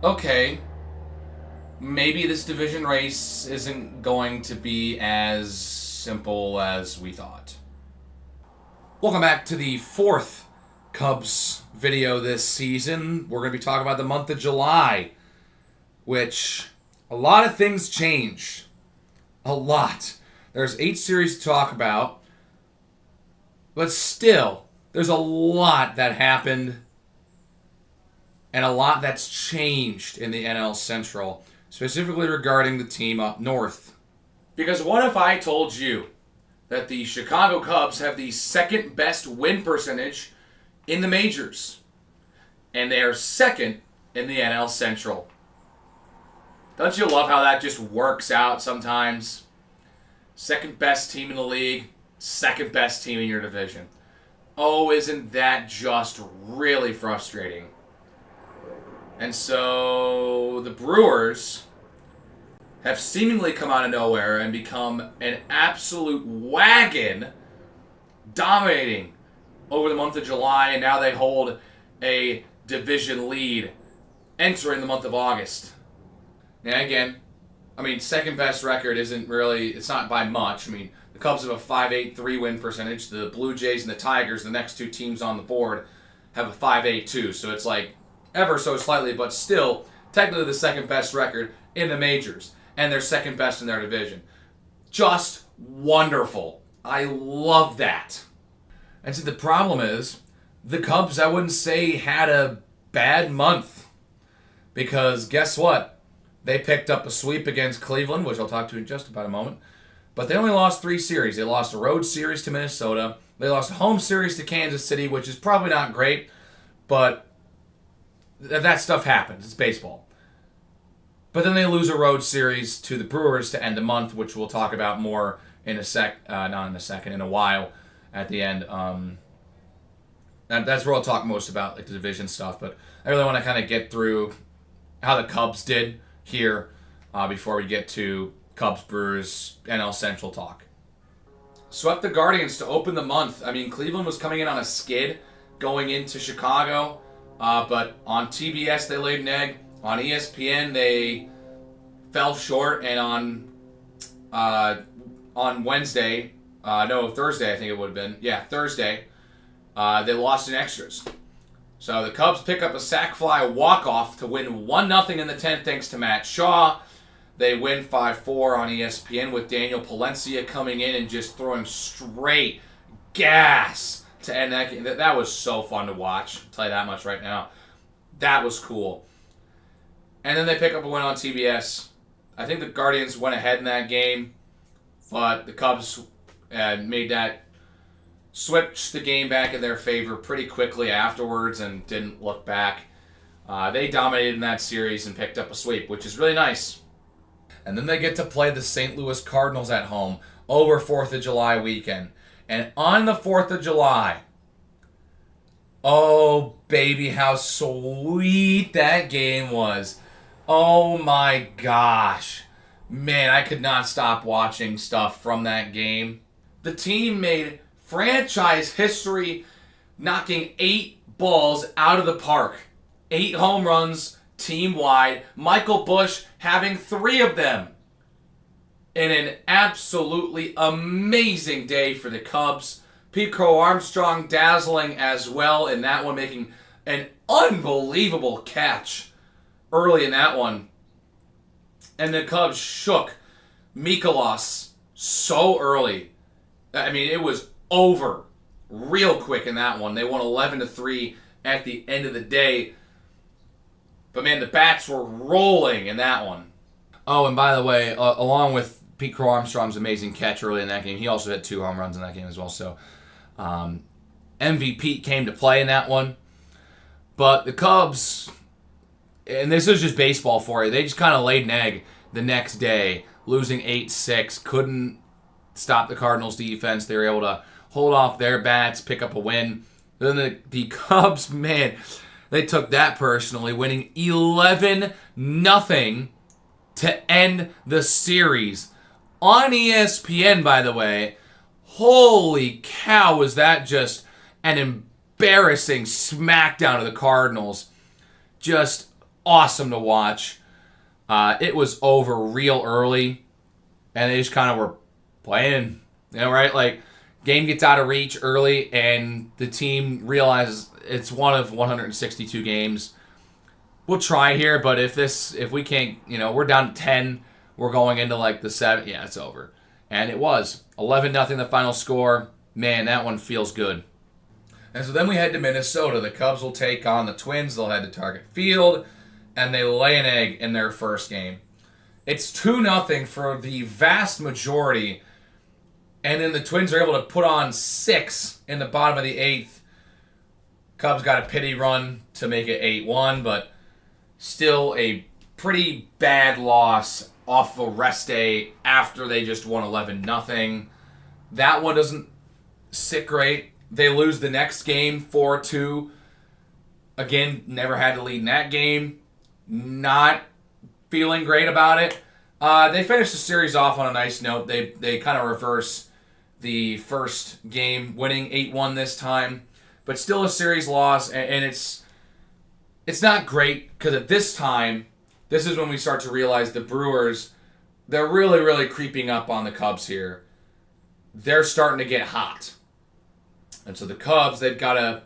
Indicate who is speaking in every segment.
Speaker 1: okay, maybe this division race isn't going to be as simple as we thought. Welcome back to the fourth Cubs video this season. We're going to be talking about the month of July, which a lot of things changed. A lot. There's 8 series to talk about, but still, there's a lot that happened and a lot that's changed in the NL Central, specifically regarding the team up north. Because what if I told you that the Chicago Cubs have the second best win percentage in the majors, and they are second in the NL Central? Don't you love how that just works out sometimes? Second best team in the league, second best team in your division. Oh, isn't that just really frustrating? And so the Brewers have seemingly come out of nowhere and become an absolute wagon, dominating over the month of July, and now they hold a division lead entering the month of August. Now again, second best record isn't really, it's not by much. The Cubs have a .583 win percentage. The Blue Jays and the Tigers, the next two teams on the board, have a .582. So it's like ever so slightly, but still technically the second best record in the majors. And they're second best in their division. Just wonderful. I love that. And so the problem is, the Cubs, I wouldn't say, had a bad month. Because guess what? They picked up a sweep against Cleveland, which I'll talk to in just about a moment. But they only lost 3 series. They lost a road series to Minnesota. They lost a home series to Kansas City, which is probably not great. But that stuff happens. It's baseball. But then they lose a road series to the Brewers to end the month, which we'll talk about more in a while at the end. That's where I'll talk most about the division stuff. But I really want to kind of get through how the Cubs did here before we get to Cubs Brewers NL Central talk. Swept the Guardians to open the month. Cleveland was coming in on a skid going into Chicago, but on TBS they laid an egg. On ESPN they fell short, and on Wednesday, Thursday I think it would have been. Yeah, Thursday, they lost in extras. So the Cubs pick up a sac fly walk-off to win 1-0 in the 10th thanks to Matt Shaw. They win 5-4 on ESPN with Daniel Palencia coming in and just throwing straight gas to end that game. That was so fun to watch. I'll tell you that much right now. That was cool. And then they pick up a win on TBS. I think the Guardians went ahead in that game, but the Cubs made that switch the game back in their favor pretty quickly afterwards and didn't look back. They dominated in that series and picked up a sweep, which is really nice. And then they get to play the St. Louis Cardinals at home over 4th of July weekend. And on the 4th of July, oh baby, how sweet that game was. Oh my gosh. Man, I could not stop watching stuff from that game. The team made franchise history, knocking 8 balls out of the park. 8 home runs team-wide. Michael Busch having 3 of them. In an absolutely amazing day for the Cubs. Pete Crow Armstrong dazzling as well in that one, making an unbelievable catch early in that one. And the Cubs shook Mikolas so early. It was over real quick in that one. They won 11-3 at the end of the day. But man, the bats were rolling in that one. Oh, and by the way, along with Pete Crow Armstrong's amazing catch early in that game, he also had 2 home runs in that game as well. So MVP came to play in that one. But the Cubs, and this is just baseball for you, they just kind of laid an egg the next day, losing 8-6. Couldn't stop the Cardinals' defense. They were able to hold off their bats, pick up a win. Then the Cubs, man, they took that personally, winning 11-0 to end the series. On ESPN, by the way. Holy cow, was that just an embarrassing smackdown of the Cardinals. Just awesome to watch. It was over real early, and they just kind of were playing, right? Like, game gets out of reach early, and the team realizes it's one of 162 games. We'll try here, but if we can't, we're down to 10, we're going into like the 7. Yeah, it's over. And it was 11-0 the final score. Man, that one feels good. And so then we head to Minnesota. The Cubs will take on the Twins. They'll head to Target Field, and they lay an egg in their first game. It's 2-0 for the vast majority, and then the Twins are able to put on 6 in the bottom of the 8th. Cubs got a pity run to make it 8-1, but still a pretty bad loss off of a rest day after they just won 11-0. That one doesn't sit great. They lose the next game 4-2. Again, never had to lead in that game. Not feeling great about it. They finished the series off on a nice note. They kind of reverse the first game, winning 8-1 this time. But still a series loss, and it's not great because at this time, this is when we start to realize the Brewers, they're really, really creeping up on the Cubs here. They're starting to get hot. And so the Cubs, they've got to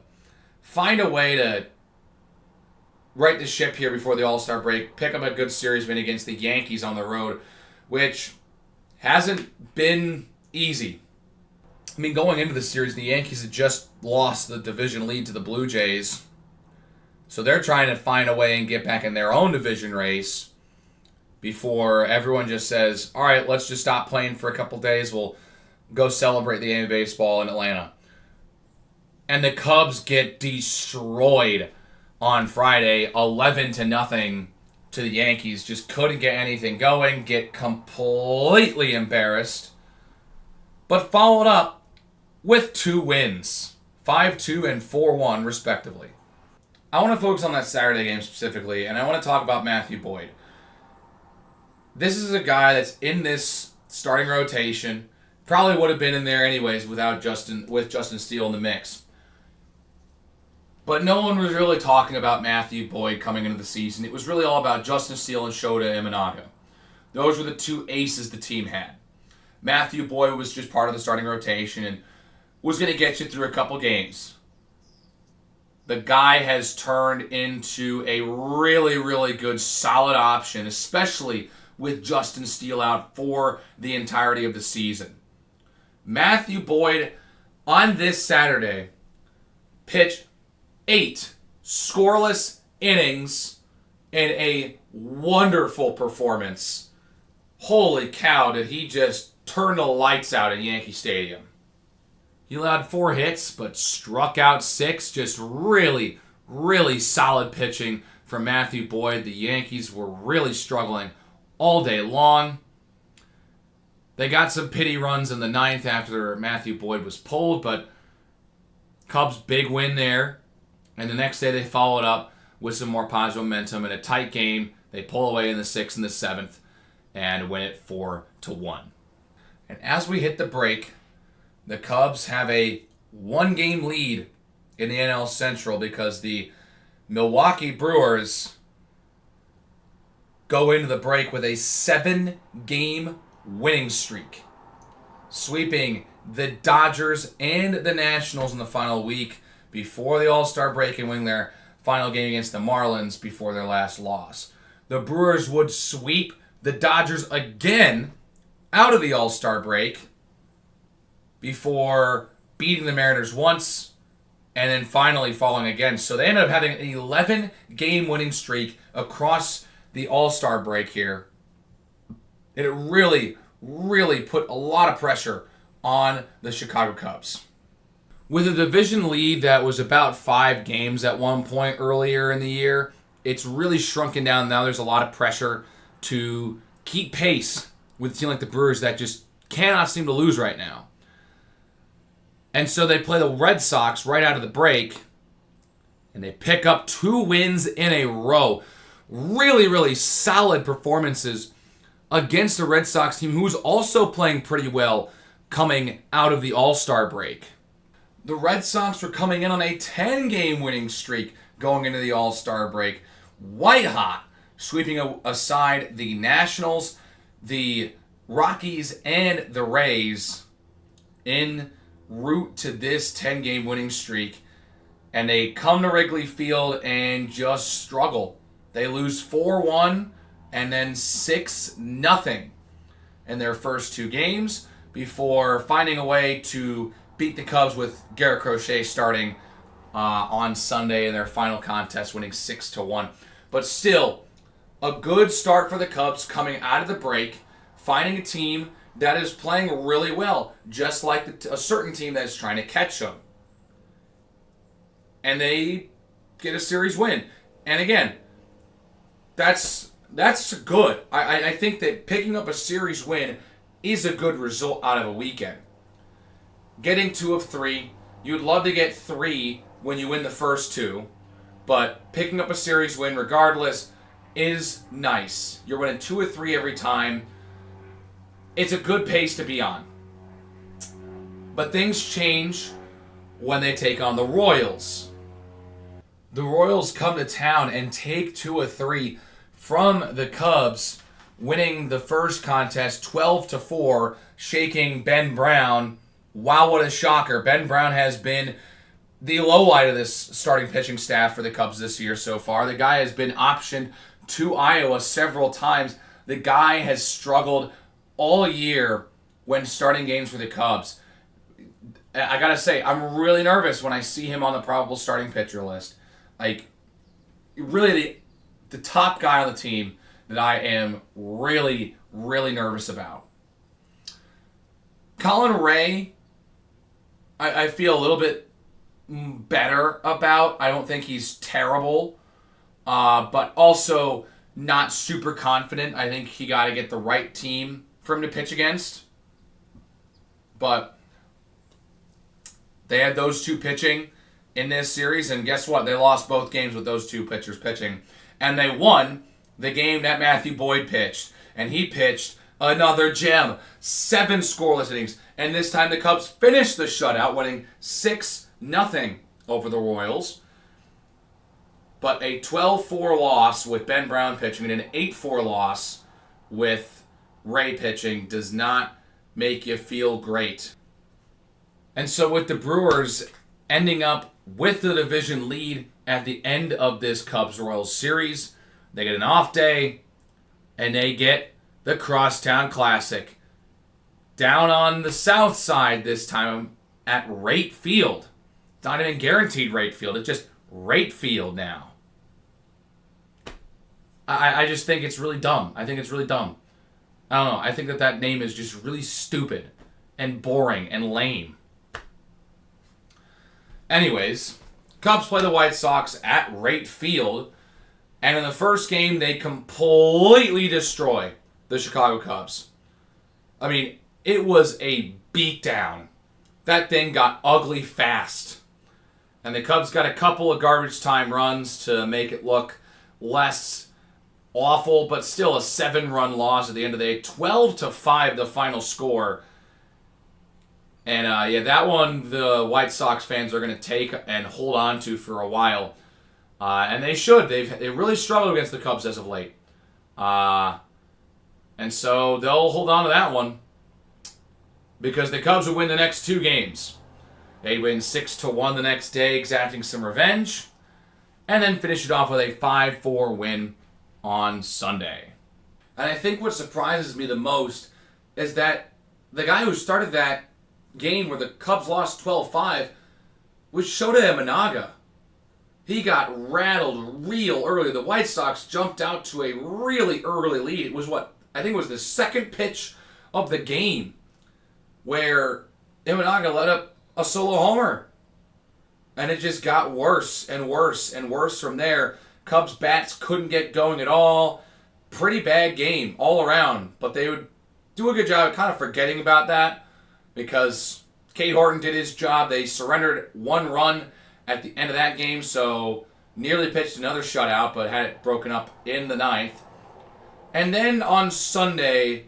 Speaker 1: find a way to right the ship here before the All-Star break, pick up a good series win against the Yankees on the road, which hasn't been easy. I mean, going into the series, the Yankees had just lost the division lead to the Blue Jays. So they're trying to find a way and get back in their own division race before everyone just says, all right, let's just stop playing for a couple days. We'll go celebrate the game of baseball in Atlanta. And the Cubs get destroyed on Friday, 11-0 to the Yankees. Just couldn't get anything going, get completely embarrassed. But followed up with 2 wins, 5-2 and 4-1 respectively. I want to focus on that Saturday game specifically, and I want to talk about Matthew Boyd. This is a guy that's in this starting rotation. Probably would have been in there anyways with Justin Steele in the mix. But no one was really talking about Matthew Boyd coming into the season. It was really all about Justin Steele and Shota Imanaga. Those were the 2 aces the team had. Matthew Boyd was just part of the starting rotation and was going to get you through a couple games. The guy has turned into a really, really good, solid option, especially with Justin Steele out for the entirety of the season. Matthew Boyd, on this Saturday, pitched 8 scoreless innings in a wonderful performance. Holy cow, did he just turn the lights out at Yankee Stadium. He allowed 4 hits, but struck out 6. Just really, really solid pitching from Matthew Boyd. The Yankees were really struggling all day long. They got some pity runs in the 9th after Matthew Boyd was pulled, but Cubs big win there. And the next day they followed up with some more positive momentum in a tight game. They pull away in the 6th and the 7th and win it 4-1. And as we hit the break, the Cubs have a 1-game lead in the NL Central because the Milwaukee Brewers go into the break with a 7-game winning streak, sweeping the Dodgers and the Nationals in the final week before the All-Star break and winning their final game against the Marlins before their last loss. The Brewers would sweep the Dodgers again out of the All-Star break before beating the Mariners once and then finally falling again. So they ended up having an 11-game winning streak across the All-Star break here. And it really, really put a lot of pressure on the Chicago Cubs. With a division lead that was about 5 games at one point earlier in the year, it's really shrunken down. Now there's a lot of pressure to keep pace with a team like the Brewers that just cannot seem to lose right now. And so they play the Red Sox right out of the break, and they pick up 2 wins in a row. Really, really solid performances against a Red Sox team who's also playing pretty well coming out of the All-Star break. The Red Sox were coming in on a 10-game winning streak going into the All-Star break, white hot, sweeping aside the Nationals, the Rockies, and the Rays en route to this 10-game winning streak. And they come to Wrigley Field and just struggle. They lose 4-1 and then 6-0 in their first two games before finding a way to beat the Cubs with Garrett Crochet starting on Sunday in their final contest, winning 6-1. But still, a good start for the Cubs coming out of the break, finding a team that is playing really well, just like a certain team that is trying to catch them. And they get a series win. And again, that's good. I think that picking up a series win is a good result out of a weekend. Getting 2 of 3, you'd love to get 3 when you win the first 2, but picking up a series win regardless is nice. You're winning 2 of 3 every time. It's a good pace to be on. But things change when they take on the Royals. The Royals come to town and take 2 of 3 from the Cubs, winning the first contest 12-4, shaking Ben Brown. Wow, what a shocker. Ben Brown has been the lowlight of this starting pitching staff for the Cubs this year so far. The guy has been optioned to Iowa several times. The guy has struggled all year when starting games for the Cubs. I gotta say, I'm really nervous when I see him on the probable starting pitcher list. Like, really the top guy on the team that I am really, really nervous about. Colin Ray, I feel a little bit better about. I don't think he's terrible, but also not super confident. I think he got to get the right team for him to pitch against. But they had those two pitching in this series, and guess what? They lost both games with those two pitchers pitching. And they won the game that Matthew Boyd pitched. And he pitched another gem. 7 scoreless innings. And this time the Cubs finished the shutout, winning 6-0 over the Royals. But a 12-4 loss with Ben Brown pitching and an 8-4 loss with Ray pitching does not make you feel great. And so with the Brewers ending up with the division lead at the end of this Cubs-Royals series, they get an off day, and they get the Crosstown Classic. Down on the south side this time at Rate Field. It's not even guaranteed Rate Field. It's just Rate Field now. I just think it's really dumb. I think it's really dumb. I don't know. I think that name is just really stupid and boring and lame. Anyways, Cubs play the White Sox at Rate Field, and in the first game, they completely destroy the Chicago Cubs. I mean, it was a beatdown. That thing got ugly fast. And the Cubs got a couple of garbage time runs to make it look less awful, but still a 7-run loss at the end of the day. 12-5 the final score. And that one the White Sox fans are going to take and hold on to for a while. And they should. They really struggled against the Cubs as of late. And so they'll hold on to that one. Because the Cubs will win the next 2 games. They win 6-1 the next day, exacting some revenge. And then finish it off with a 5-4 win on Sunday. And I think what surprises me the most is that the guy who started that game where the Cubs lost 12-5 was Shota Imanaga. He got rattled real early. The White Sox jumped out to a really early lead. It was I think it was the second pitch of the game where Imanaga let up a solo homer. And it just got worse and worse and worse from there. Cubs bats couldn't get going at all. Pretty bad game all around. But they would do a good job of kind of forgetting about that because Cade Horton did his job. They surrendered 1 run at the end of that game, so nearly pitched another shutout, but had it broken up in the 9th. And then on Sunday,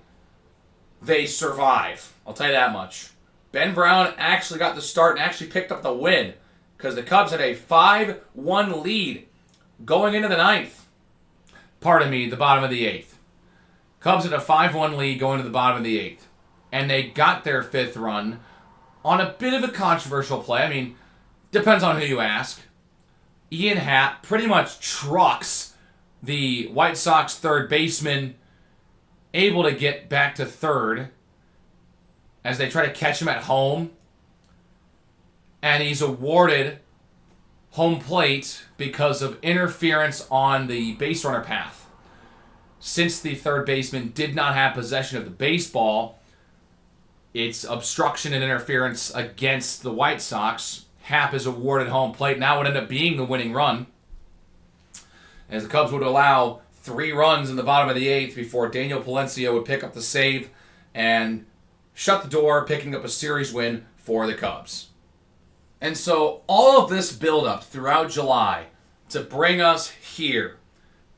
Speaker 1: they survive. I'll tell you that much. Ben Brown actually got the start and actually picked up the win because the Cubs had a 5-1 lead going into the 9th. the bottom of the 8th. Cubs had a 5-1 lead going to the bottom of the 8th. And they got their 5th run on a bit of a controversial play. I mean, depends on who you ask. Ian Happ pretty much trucks the White Sox third baseman, able to get back to third as they try to catch him at home. And he's awarded home plate because of interference on the base runner path. Since the third baseman did not have possession of the baseball, it's obstruction and interference against the White Sox. Happ is awarded home plate, and that would end up being the winning run, as the Cubs would allow 3 runs in the bottom of the 8th before Daniel Palencia would pick up the save and shut the door, picking up a series win for the Cubs. And so all of this buildup throughout July to bring us here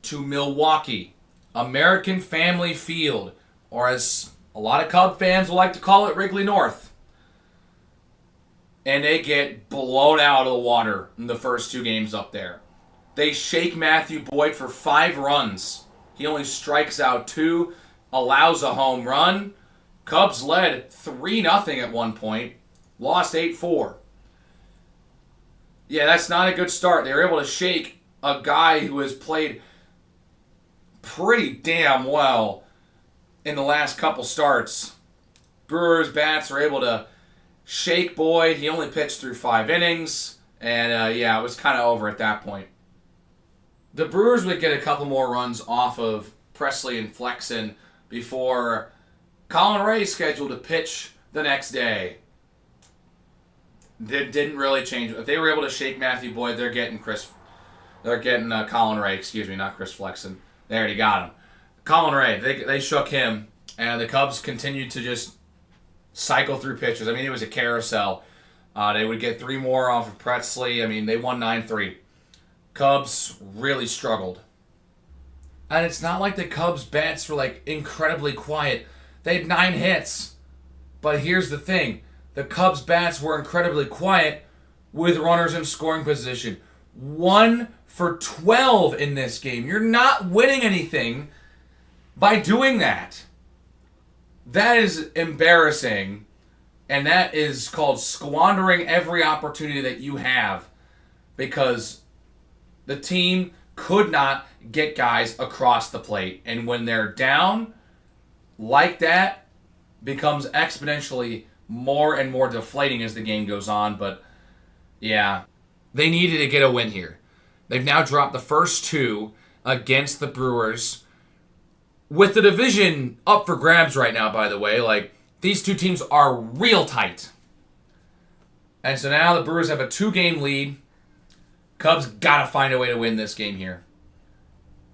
Speaker 1: to Milwaukee, American Family Field, or as a lot of Cub fans will like to call it, Wrigley North. And they get blown out of the water in the first 2 games up there. They shake Matthew Boyd for 5 runs. He only strikes out 2, allows a home run. Cubs led 3-0 at one point, lost 8-4. Yeah, that's not a good start. They were able to shake a guy who has played pretty damn well in the last couple starts. Brewers bats were able to shake Boyd. He only pitched through 5 innings. And it was kind of over at that point. The Brewers would get a couple more runs off of Presley and Flexen before Colin Ray scheduled to pitch the next day. It didn't really change. If they were able to shake Matthew Boyd, they're getting Colin Ray. Not Chris Flexen. They already got him. Colin Ray. They shook him, and the Cubs continued to just cycle through pitches. I mean, it was a carousel. They would get 3 more off of Presley. I mean, they won 9-3. Cubs really struggled. And it's not like the Cubs' bats were incredibly quiet. They had 9 hits. But here's the thing. The Cubs' bats were incredibly quiet with runners in scoring position. 1 for 12 in this game. You're not winning anything by doing that. That is embarrassing. And that is called squandering every opportunity that you have, because the team could not get guys across the plate. And when they're down like that, becomes exponentially more and more deflating as the game goes on. But yeah, they needed to get a win here. They've now dropped the first 2 against the Brewers, with the division up for grabs right now, by the way. These 2 teams are real tight. And so now the Brewers have a 2-game lead. Cubs got to find a way to win this game here.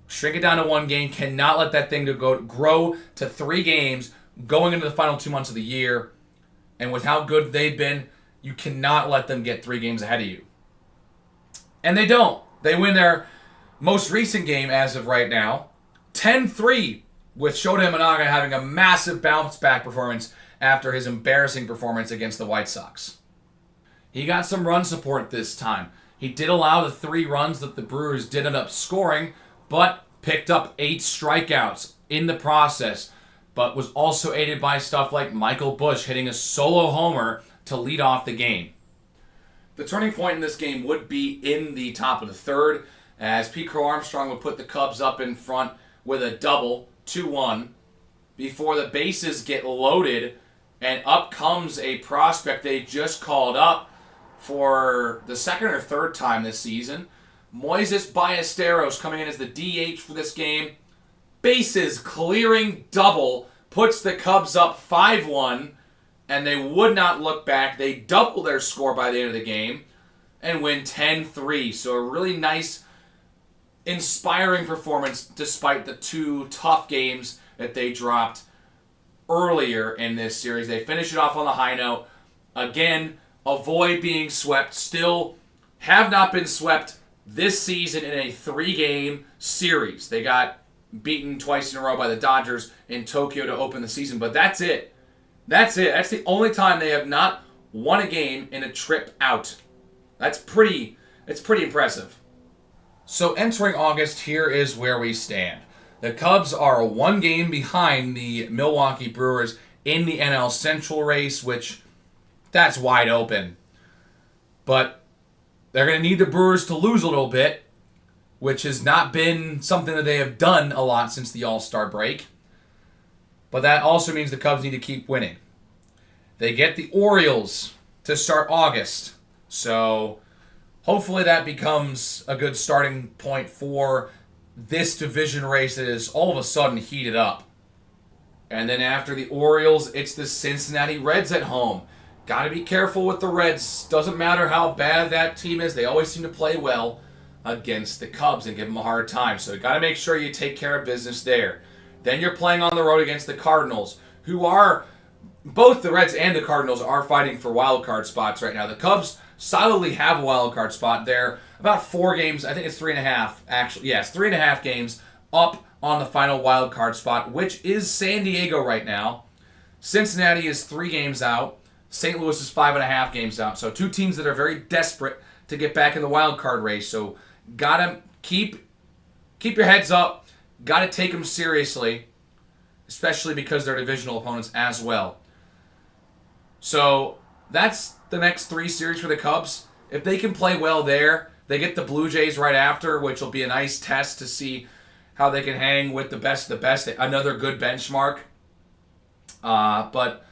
Speaker 1: Shrink it down to 1 game. Cannot let that thing grow to 3 games going into the final 2 months of the year. And with how good they've been, you cannot let them get 3 games ahead of you. And they don't. They win their most recent game as of right now, 10-3, with Shota Imanaga having a massive bounce-back performance after his embarrassing performance against the White Sox. He got some run support this time. He did allow the 3 runs that the Brewers did end up scoring, but picked up 8 strikeouts in the process, but was also aided by stuff like Michael Busch hitting a solo homer to lead off the game. The turning point in this game would be in the top of the 3rd, as Pete Crow Armstrong would put the Cubs up in front with a double, 2-1, before the bases get loaded, and up comes a prospect they just called up for the 2nd or 3rd time this season. Moises Ballesteros coming in as the DH for this game. Bases clearing double puts the Cubs up 5-1, and they would not look back. They double their score by the end of the game and win 10-3. So a really nice, inspiring performance despite the 2 tough games that they dropped earlier in this series. They finish it off on the high note. Again, avoid being swept. Still have not been swept this season in a 3-game series. They got beaten twice in a row by the Dodgers in Tokyo to open the season, but that's it. That's the only time they have not won a game in a trip out. It's pretty impressive. So entering August, here is where we stand. The Cubs are 1 game behind the Milwaukee Brewers in the NL Central race, which that's wide open. But they're going to need the Brewers to lose a little bit, which has not been something that they have done a lot since the All-Star break. But that also means the Cubs need to keep winning. They get the Orioles to start August. So hopefully that becomes a good starting point for this division race that is all of a sudden heated up. And then after the Orioles, it's the Cincinnati Reds at home. Got to be careful with the Reds. Doesn't matter how bad that team is. They always seem to play well against the Cubs and give them a hard time. So you got to make sure you take care of business there. Then you're playing on the road against the Cardinals, who are, both the Reds and the Cardinals are fighting for wild card spots right now. The Cubs solidly have a wild card spot. They're about 4 games, I think it's 3.5, actually. Yes, 3.5 games up on the final wild card spot, which is San Diego right now. Cincinnati is 3 games out. St. Louis is 5.5 games out. So 2 teams that are very desperate to get back in the wild card race. So gotta keep your heads up. Gotta take them seriously, especially because they're divisional opponents as well. So that's the next 3 series for the Cubs. If they can play well there, they get the Blue Jays right after, which will be a nice test to see how they can hang with the best of the best. Another good benchmark. But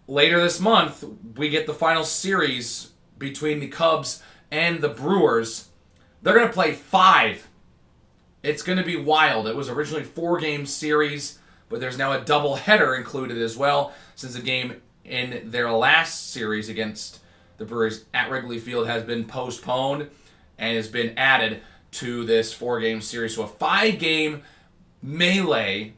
Speaker 1: later this month, we get the final series between the Cubs and the Brewers. They're going to play 5. It's going to be wild. It was originally 4-game series, but there's now a doubleheader included as well, since the game in their last series against the Brewers at Wrigley Field has been postponed and has been added to this 4-game series. So a 5-game melee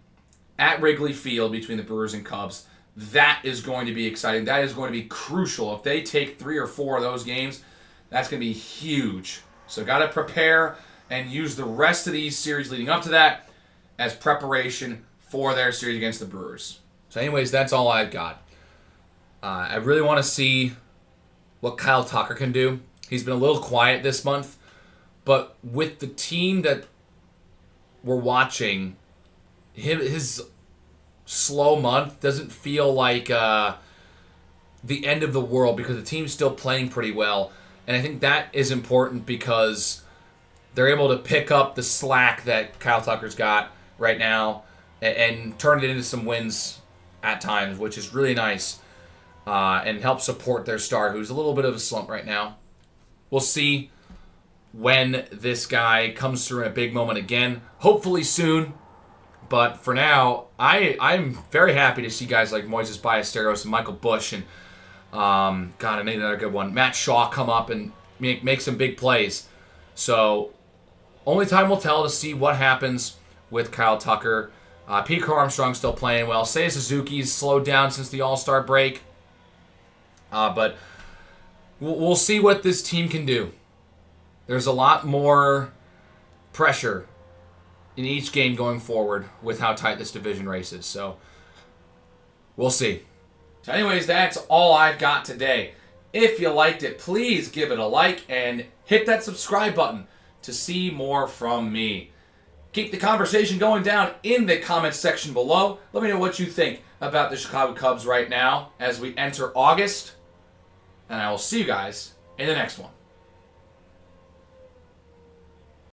Speaker 1: at Wrigley Field between the Brewers and Cubs. That is going to be exciting. That is going to be crucial. If they take 3 or 4 of those games, that's going to be huge. So got to prepare and use the rest of these series leading up to that as preparation for their series against the Brewers. So anyways, that's all I've got. I really want to see what Kyle Tucker can do. He's been a little quiet this month, but with the team that we're watching, his slow month doesn't feel like the end of the world because the team's still playing pretty well. And I think that is important because they're able to pick up the slack that Kyle Tucker's got right now and turn it into some wins at times, which is really nice, and help support their star, who's a little bit of a slump right now. We'll see when this guy comes through in a big moment again, hopefully soon. But for now, I'm very happy to see guys like Moises Ballesteros and Michael Busch and, God, I made another good one, Matt Shaw come up and make some big plays. So only time will tell to see what happens with Kyle Tucker. Pete Armstrong's still playing well. Seiya Suzuki's slowed down since the All-Star break. But we'll see what this team can do. There's a lot more pressure in each game going forward with how tight this division race is. So we'll see. So anyways, that's all I've got today. If you liked it, please give it a like and hit that subscribe button to see more from me. Keep the conversation going down in the comments section below. Let me know what you think about the Chicago Cubs right now as we enter August. And I will see you guys in the next one.